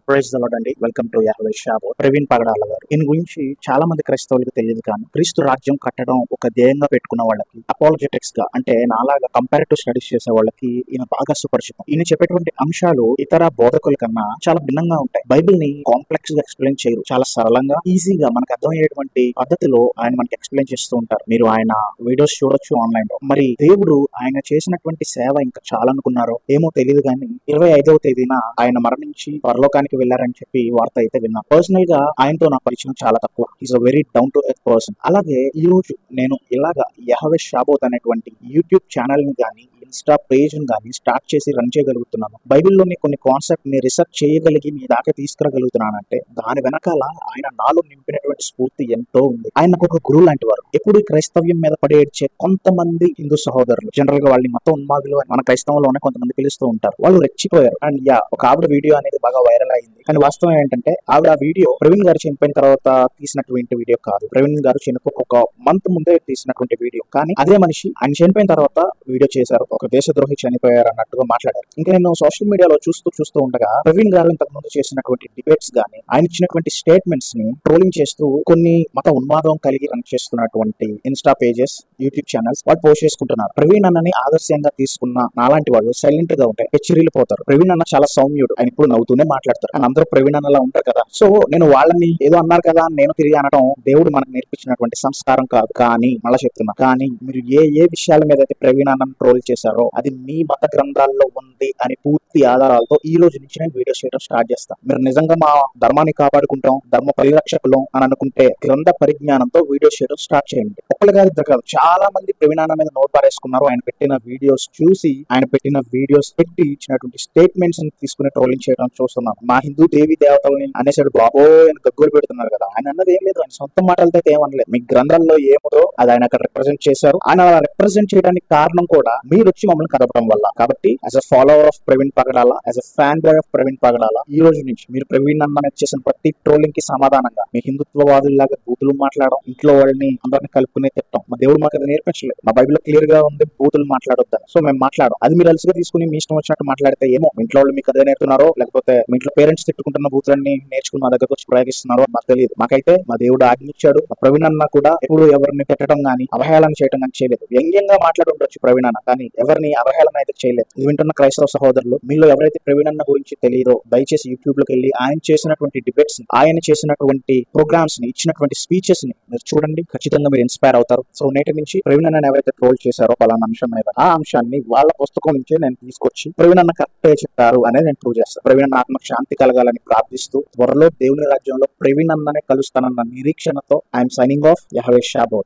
Praise the lord అండి. Welcome to యెహోవా షాబో. ప్రవీణ్ పగడాల గారు. ఈయన గురించి చాలా మంది క్రైస్తవులకు తెలియదు, కానీ క్రీస్తు రాజ్యం కట్టడం ఒక ధ్యేయంగా పెట్టుకున్న వాళ్ళకి, అపాలజెటిక్స్ గా అంటే నాలాగా కంపారిటివ్ స్టడీస్ చేసే వాళ్ళకి ఈయన బాగా సుపరిచితం. ఈయన చెప్పేటువంటి అంశాలు ఇతర బోధకుల కన్నా చాలా భిన్నంగా ఉంటాయి. బైబిల్ ని కాంప్లెక్స్ గా ఎక్స్ప్లెయిన్ చేయరు, చాలా సరళంగా ఈజీగా మనకు అర్థమయ్యేటువంటి పద్ధతిలో ఆయన మనకి ఎక్స్ప్లెయిన్ చేస్తూ ఉంటారు. మీరు ఆయన వీడియోస్ చూడొచ్చు ఆన్లైన్ లో. మరి దేవుడు ఆయన చేసినటువంటి సేవ ఇంకా చాలా అనుకున్నారో ఏమో తెలియదు, కానీ 25వ తేదీన ఆయన మరణించి పరలోకానికి వెళ్ళారని చెప్పి వార్త అయితే విన్నా. పర్సనల్ గా ఆయనతో నా పరిచయం చాలా తక్కువ. Is a very down to earth person. అలాగే ఈ రోజు నేను ఇలాగా యెహోవా షాబోత్ అనేటువంటి యూట్యూబ్ ఛానల్ ని గానీ ఇన్స్టా పేజ్ ని గానీ స్టార్ట్ చేసి రన్ చేయగలుగుతున్నాను. బైబిల్లోని కొన్ని కాన్సెప్ట్ ని రీసెర్చ్ చేయగలిగి మీ దాకా తీసుకురాగలుగుతున్నానంటే దాని వెనకాల ఆయన నాలో నింపినటువంటి స్ఫూర్తి ఎంతో ఉంది. ఆయన ఒక గురువు లాంటి వారు. ఎప్పుడు క్రైస్తవ్యం మీద పడి ఏడ్చే కొంతమంది హిందూ సహోదరులు, జనరల్ గా వాళ్ళని మత ఉన్మాదులు అని మన క్రైస్తవంలోనే కొంతమంది పిలుస్తూ ఉంటారు, వాళ్ళు రెచ్చిపోయారు. అండ్ ఒక ఆవిడ వీడియో అనేది బాగా వైరల్ అయింది. కానీ వాస్తవం ఏంటంటే ఆవిడ ఆ వీడియో ప్రవీణ్ గారు చనిపోయిన తర్వాత తీసినటువంటి వీడియో కాదు. ప్రవీణ్ గారు చనిపోక ఒక మంత్ ముందే తీసినటువంటి వీడియో. కానీ అదే మనిషి ఆయన చనిపోయిన తర్వాత వీడియో చేశారు, ఒక దేశద్రోహి చనిపోయారు అన్నట్టుగా మాట్లాడారు. ఇంకా నేను సోషల్ మీడియాలో చూస్తూ ఉండగా ప్రవీణ్ గారు ఇంతకు ముందు చేసినటువంటి డిబేట్స్ గానీ ఆయన ఇచ్చినటువంటి స్టేట్మెంట్స్ ని ట్రోలింగ్ చేస్తూ కొన్ని మత ఉన్మాదం కలిగి రన్ చేస్తున్నటువంటి ఇన్స్టా పేజెస్, యూట్యూబ్ ఛానల్స్ వాళ్ళు పోస్ట్ చేసుకుంటున్నారు. ప్రవీణ్ అన్నని ఆదర్శంగా తీసుకున్న నాలాంటి వాళ్ళు సైలెంట్ గా ఉంటాయి, హెచ్చరిల్లిపోతారు. ప్రవీణ్ అన్న చాలా సౌమ్యుడు, ఆయన ఇప్పుడు నవ్వుతూనే మాట్లాడతారు. అని అందరూ ప్రవీణ్ అన్నలా ఉంటారు కదా. సో నేను వాళ్ళని ఏదో అన్నారు కదా అని నేను తిరిగి అనడం దేవుడు మనకు నేర్పించినటువంటి సంస్కారం కాదు. కానీ మళ్ళా చెప్తున్నా, కానీ మీరు ఏ విషయాల మీద అయితే ప్రవీణ్ అన్నను ట్రోల్ చేశారో అది మీ మత గ్రంథాల్లో ఉంది అని పూర్తి ఆధారాలతో ఈ రోజు నుంచి నేను వీడియోస్ చేయడం స్టార్ట్ చేస్తాను. మీరు నిజంగా మా ధర్మాన్ని కాపాడుకుంటాం, ధర్మ పరిరక్షకులం అని అనుకుంటే గ్రంథ పరిజ్ఞానంతో వీడియోస్ చేయడం స్టార్ట్ చేయండి. ఒక్కరు కాదు, ఇద్దరు కాదు, చాలా మంది ప్రవీణ్ అన్న మీద నోట్ పారేసుకున్నారు. ఆయన పెట్టిన వీడియోస్ చూసి, ఆయన పెట్టిన వీడియోస్ పెట్టి ఇచ్చినటువంటి స్టేట్మెంట్స్ తీసుకుని ట్రోలింగ్ చేయడం చూస్తున్నాం. మా హిందూ దేవి దేవతల్ని అనేసాడు, బాబో అని గగ్గోలు పెడుతున్నారు కదా. ఆయన అన్నది ఏం లేదు, ఆయన సొంత మాటలతో ఏమనలేదు. మీ గ్రంథాల్లో ఏముందో అది ఆయన అక్కడ రిప్రజెంట్ చేశారు. ఆయన అలా రిప్రజెంట్ చేయడానికి కారణం కూడా మీరు వచ్చి మమ్మల్ని కదపడం వల్ల. కాబట్టి as a follower of Praveen Pagadala, as a fan boy of Praveen Pagadala, ఈ రోజు నుంచి మీరు ప్రవీణ్ అన్న చేసిన ప్రతి ట్రోలింగ్ కి సమాధానంగా మీ హిందుత్వవాదుల్లాగా బూతులు మాట్లాడడం, ఇంట్లో వాళ్ళని అందరిని కలుపుకునే తిట్టడం మా దేవుడు మాకు అది నేర్పించలేదు. మా బైబిల్లో క్లియర్ గా ఉంది బూతులు మాట్లాడొద్దని. సో మేము మాట్లాడడం, అది మీరు అలసిగా తీసుకుని మీ ఇష్టం వచ్చినట్టు మాట్లాడితే ఏమో మీ ఇంట్లో వాళ్ళు మీకు అదే నేర్పుతున్నారో, లేకపోతే మీ ఇంట్లో పేరెంట్స్ తిట్టుకుంటున్న బూతులన్నీ నేర్చుకుని మా దగ్గరకు వచ్చి ప్రయోగిస్తున్నారో మాకు తెలియదు. మాకైతే మా దేవుడు ఆజ్ఞించాడు. ప్రవీణ్ అన్న కూడా ఎప్పుడు ఎవరిని తిట్టడం గానీ అవహేళన చేయడం కానీ చేయలేదు. వ్యంగ్యంగా మాట్లాడి ఉండొచ్చు ప్రవీణ్ అన్న, కానీ ఎవరిని అవహేళన అయితే చేయలేదు. ఇది వింటున్న క్రైస్తవ సహోదరులు, మీలో ఎవరైతే ప్రవీణ్ అన్న గురించి తెలియదో దయచేసి యూట్యూబ్ లోకి వెళ్ళి ఆయన చేసినటువంటి డిబేట్స్, ఆయన చేసినటువంటి ప్రోగ్రామ్స్ ని, ఇచ్చినటువంటి స్పీచెస్ ని మీరు చూడండి. ఖచ్చితంగా మీరు ఇన్స్పైర్ అవుతారు. సో నేటి నుంచి ప్రవీణ్ అన్న ఎవరైతే ట్రోల్ చేశారో పలానా అంశం మీద, ఆ అంశాన్ని వాళ్ళ పుస్తకం నుంచే నేను తీసుకొచ్చి ప్రవీణ్ అన్న కరెక్టే చెప్పారు అనేది నేను ప్రూవ్ చేస్తాను. ప్రవీణ్ అన్న ఆత్మకు శాంతి కలగాలని ప్రార్థిస్తూ త్వరలో దేవుని రాజ్యంలో ప్రవీణ్ అన్ననే కలుస్తానన్న నిరీక్షణతో ఐఎమ్ సైనింగ్ ఆఫ్. యెహోవా షాబోత్.